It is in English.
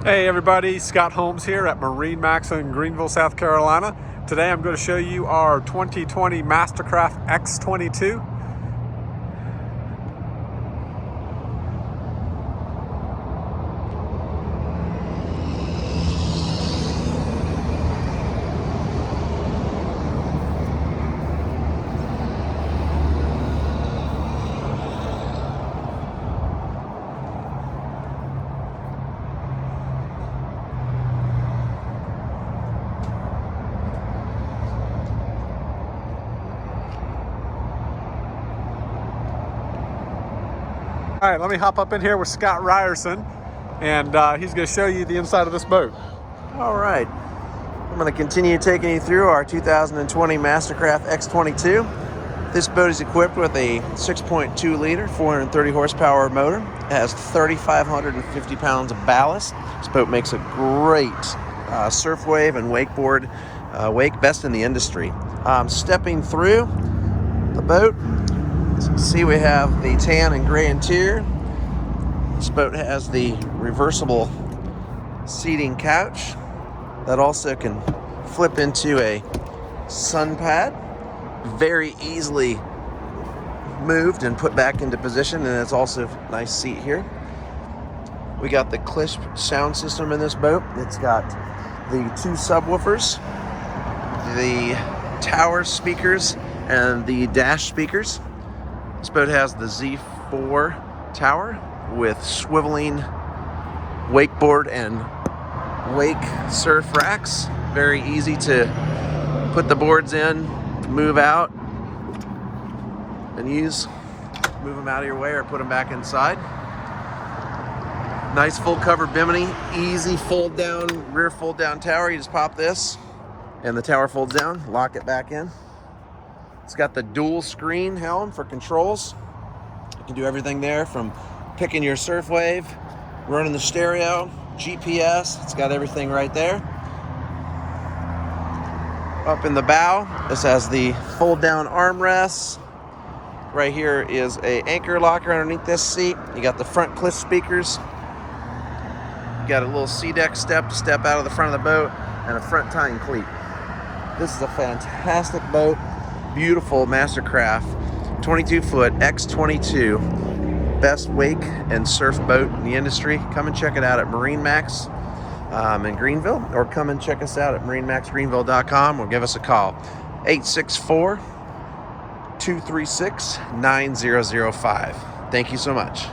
Hey everybody, Scott Holmes here at MarineMax in Greenville, South Carolina. Today I'm going to show you our 2020 Mastercraft x22. All right, let me hop up in here with Scott Ryerson, and he's going to show you the inside of this boat. All right, I'm going to continue taking you through our 2020 Mastercraft X22. This boat is equipped with a 6.2 liter, 430 horsepower motor. It has 3,550 pounds of ballast. This boat makes a great surf wave and wakeboard wake, best in the industry. Stepping through the boat, as you can see, we have the tan and gray interior. This boat has the reversible seating couch that also can flip into a sun pad. Very easily moved and put back into position, and it's also a nice seat here. We got the Clisp sound system in this boat. It's got the 2 subwoofers, the tower speakers, and the dash speakers. This boat has the Z4 tower with swiveling wakeboard and wake surf racks. Very easy to put the boards in, move out, and use. Move them out of your way or put them back inside. Nice full cover bimini, easy fold down, rear fold down tower. You just pop this and the tower folds down, lock it back in. It's got the dual screen helm for controls. You can do everything there, from picking your surf wave, running the stereo, GPS. It's got everything right there. Up in the bow, this has the fold down armrests. Right here is a anchor locker underneath this seat. You got the front Clisp speakers. You got a little C-deck step to step out of the front of the boat, and a front tying cleat. This is a fantastic boat. Beautiful Mastercraft 22-foot X22, best wake and surf boat in the industry. Come and check it out at MarineMax in Greenville, or come and check us out at MarineMaxGreenville.com, or give us a call, 864-236-9005. Thank you so much.